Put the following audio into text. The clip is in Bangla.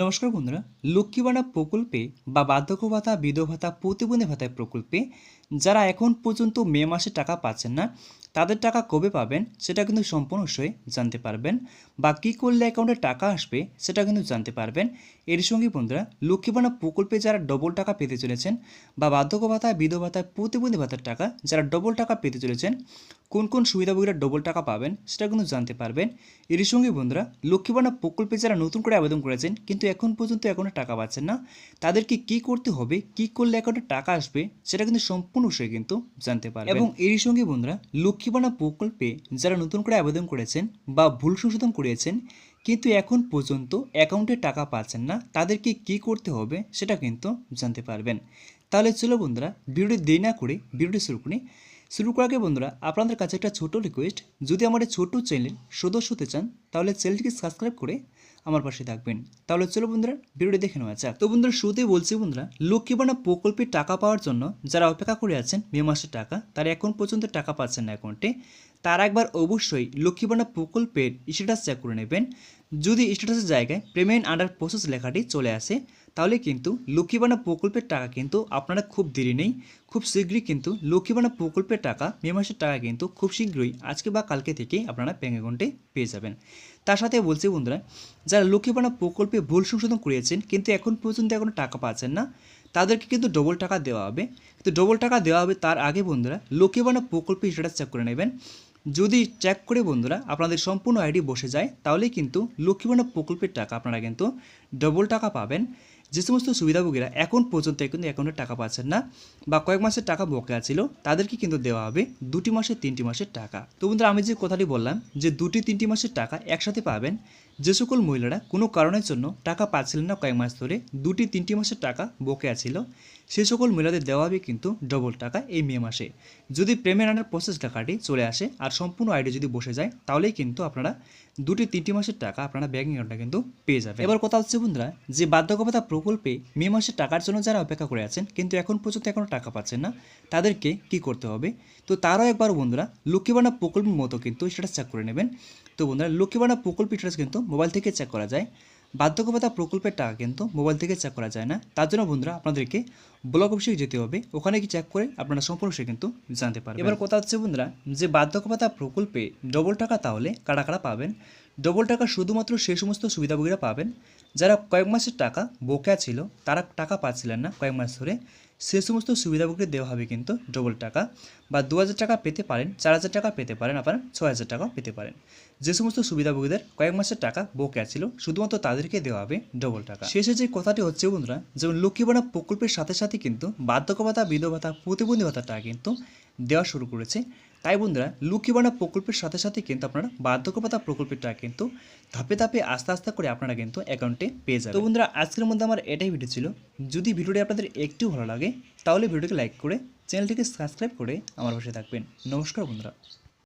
নমস্কার বন্ধুরা। লক্ষ্মী ভাণ্ডার প্রকল্পে বা বার্ধক্য ভাতা, বিধবা ভাতা, প্রতিবন্ধী ভাতা প্রকল্পে যারা এখন পর্যন্ত মে মাসে টাকা পাচ্ছেন না, তাদের টাকা কবে পাবেন সেটা কিন্তু সম্পূর্ণ বিষয়ে জানতে পারবেন, বা কী করলে অ্যাকাউন্টে টাকা আসবে সেটা কিন্তু জানতে পারবেন। এর সঙ্গে বন্ধুরা, লক্ষ্মী ভাণ্ডার প্রকল্পে যারা ডবল টাকা পেতে চলেছেন, বা বার্ধক্য ভাতা, বিধবা ভাতা, প্রতিবন্ধী ভাতার টাকা যারা ডবল টাকা পেতে চলেছেন, কোন কোন সুবিধাভোগীরা ডবল টাকা পাবেন সেটা কিন্তু জানতে পারবেন। এর সঙ্গে বন্ধুরা, লক্ষ্মী ভাণ্ডার প্রকল্পে যারা নতুন করে আবেদন করেছেন কিন্তু এখন পর্যন্ত অ্যাকাউন্টে টাকা পাচ্ছেন না, তাদেরকে কি করতে হবে, কি করলে অ্যাকাউন্টে টাকা আসবে সেটা কিন্তু সম্পূর্ণ বিষয়ে কিন্তু জানতে পারবেন। এবং এর সঙ্গে বন্ধুরা, লক্ষ্মী ভাণ্ডার প্রকল্পে যারা নতুন করে আবেদন করেছেন বা ভুল সংশোধন করিয়েছেন কিন্তু এখন পর্যন্ত অ্যাকাউন্টে টাকা পাচ্ছেন না, তাদেরকে কি করতে হবে সেটা কিন্তু জানতে পারবেন। তাহলে চলো বন্ধুরা, ভিডিওটি দেরি না করে ভিডিওটি শুরু করার আগে বন্ধুরা, আপনাদের কাছে একটা ছোট রিকোয়েস্ট, যদি আমার এই ছোট্ট চ্যানেলের সদস্য হতে চান তাহলে চ্যানেলটিকে সাবস্ক্রাইব করে আমার পাশে থাকবেন। তাহলে চলো বন্ধুরা, ভিডিওটি দেখে নেওয়া যাক। তো বন্ধুরা, শুরুতেই বলছি বন্ধুরা, লক্ষ্মী ভাণ্ডার প্রকল্পে টাকা পাওয়ার জন্য যারা অপেক্ষা করে আছেন মে মাসের টাকা, তারা এখন পর্যন্ত টাকা পাচ্ছেন না অ্যাকাউন্টে, তারা একবার অবশ্যই লক্ষ্মী ভাণ্ডার প্রকল্পের স্ট্যাটাস চেক করে নেবেন। যদি স্ট্যাটাসের জায়গায় পেমেন্ট আন্ডার প্রসেস লেখাটি চলে আসে, তাহলে কিন্তু লক্ষ্মী ভাণ্ডার প্রকল্পের টাকা কিন্তু আপনারা খুব দেরি নেই, খুব শীঘ্রই কিন্তু লক্ষ্মী ভাণ্ডার প্রকল্পের টাকা, মে মাসের টাকা কিন্তু খুব শীঘ্রই আজকে বা কালকে থেকেই আপনারা ব্যাঙ্ক অ্যাকাউন্টে পেয়ে যাবেন। তার সাথে বলছি বন্ধুরা, যারা লক্ষ্মী ভাণ্ডার প্রকল্পে ভুল সংশোধন করিয়েছেন কিন্তু এখন পর্যন্ত এখনও টাকা পাচ্ছেন না, তাদেরকে কিন্তু ডবল টাকা দেওয়া হবে। কিন্তু ডবল টাকা দেওয়া হবে তার আগে বন্ধুরা, লক্ষ্মী ভাণ্ডার প্রকল্পে স্ট্যাটাস চেক করে নেবেন। যদি চেক করে বন্ধুরা আপনাদের সম্পূর্ণ আইডি বসে যায়, তাহলেই কিন্তু লক্ষ্মী ভাণ্ডার প্রকল্পের টাকা আপনারা কিন্তু ডবল টাকা পাবেন। যে সমস্ত সুবিধাভোগীরা এখন পর্যন্ত কিন্তু অ্যাকাউন্টে টাকা পাচ্ছেন না বা কয়েক মাসের টাকা বকেয়া ছিল, তাদেরকে কিন্তু দেওয়া হবে 2টি মাসের 3টি মাসের টাকা। তো বন্ধুরা, আমি যে কথাটি বললাম যে 2টি 3টি মাসের টাকা একসাথে পাবেন, যে সকল মহিলারা কোনো কারণের জন্য টাকা পাচ্ছিলেন না কয়েক মাস ধরে, 2টি 3টি মাসের টাকা বকেয়া ছিল, সে সকল মহিলাদের দেওয়া হবে কিন্তু ডবল টাকা এই মে মাসে। যদি প্রেমের আনার প্রসেস টাকাটি চলে আসে আর সম্পূর্ণ আইডি যদি বসে যায়, তাহলেই কিন্তু আপনারা 2টি 3টি মাসের টাকা আপনারা ব্যাঙ্ক অ্যাকাউন্টে কিন্তু পেয়ে যাবেন। এবার কথা হচ্ছে বন্ধুরা, যে বার্ধক্য ভাতা প্রকল্পে মে মাসের টাকার জন্য যারা অপেক্ষা করে আছেন কিন্তু এখন পর্যন্ত এখনও টাকা পাচ্ছেন না, তাদেরকে কি করতে হবে? তো তারাও একবার বন্ধুরা লক্ষ্মী ভাণ্ডার প্রকল্পের মতো কিন্তু স্ট্যাটাস চেক করে নেবেন। তো বন্ধুরা, লক্ষ্মী ভাণ্ডার প্রকল্পের স্ট্যাটাস কিন্তু মোবাইল থেকে চেক করা যায়, বার্ধক্য ভাতা প্রকল্পের টাকা কিন্তু মোবাইল থেকে চেক করা যায় না। তার জন্য বন্ধুরা আপনাদেরকে ব্লক অফিসে যেতে হবে, ওখানে কি চেক করে আপনারা সম্পূর্ণ সে কিন্তু জানতে পারবেন। এবার কথা হচ্ছে বন্ধুরা, যে বার্ধক্য ভাতা প্রকল্পে ডবল টাকা তাহলে কারা কারা পাবেন? ডবল টাকা শুধুমাত্র সেই সমস্ত সুবিধাভোগীরা পাবেন যারা কয়েক মাসের টাকা বকেয়া ছিল, তারা টাকা পাচ্ছিলেন না কয়েক মাস ধরে, সে সমস্ত সুবিধাভোগীদের দেওয়া হবে কিন্তু ডবল টাকা। বা 2000 টাকা পেতে পারেন, 4000 টাকা পেতে পারেন, আবার 6000 টাকাও পেতে পারেন। যে সমস্ত সুবিধাভোগীদের কয়েক মাসের টাকা বকেয়া ছিল, শুধুমাত্র তাদেরকে দেওয়া হবে ডবল টাকা। শেষে যে কথাটি হচ্ছে বন্ধুরা, যেমন লক্ষ্মী ভাণ্ডার প্রকল্পের সাথে সাথে কিন্তু বার্ধক্য ভাতা, বিধবা ভাতা, প্রতিবন্ধী ভাতার টাকা কিন্তু দেওয়া শুরু করেছে। তাই বন্ধুরা, লক্ষ্মী ভাণ্ডার প্রকল্পের সাথে সাথে কিন্তু আপনারা বার্ধক্য ভাতা প্রকল্পের টাকা কিন্তু ধাপে ধাপে আস্তে আস্তে করে আপনারা কিন্তু অ্যাকাউন্টে পেয়ে যাবেন। তো বন্ধুরা, আজকের মধ্যে আমার এটাই ভিডিও ছিল। যদি ভিডিওটি আপনাদের একটু ভালো লাগে তাহলে ভিডিওটিকে লাইক করে চ্যানেলটিকে সাবস্ক্রাইব করে আমার পাশে থাকবেন। নমস্কার বন্ধুরা।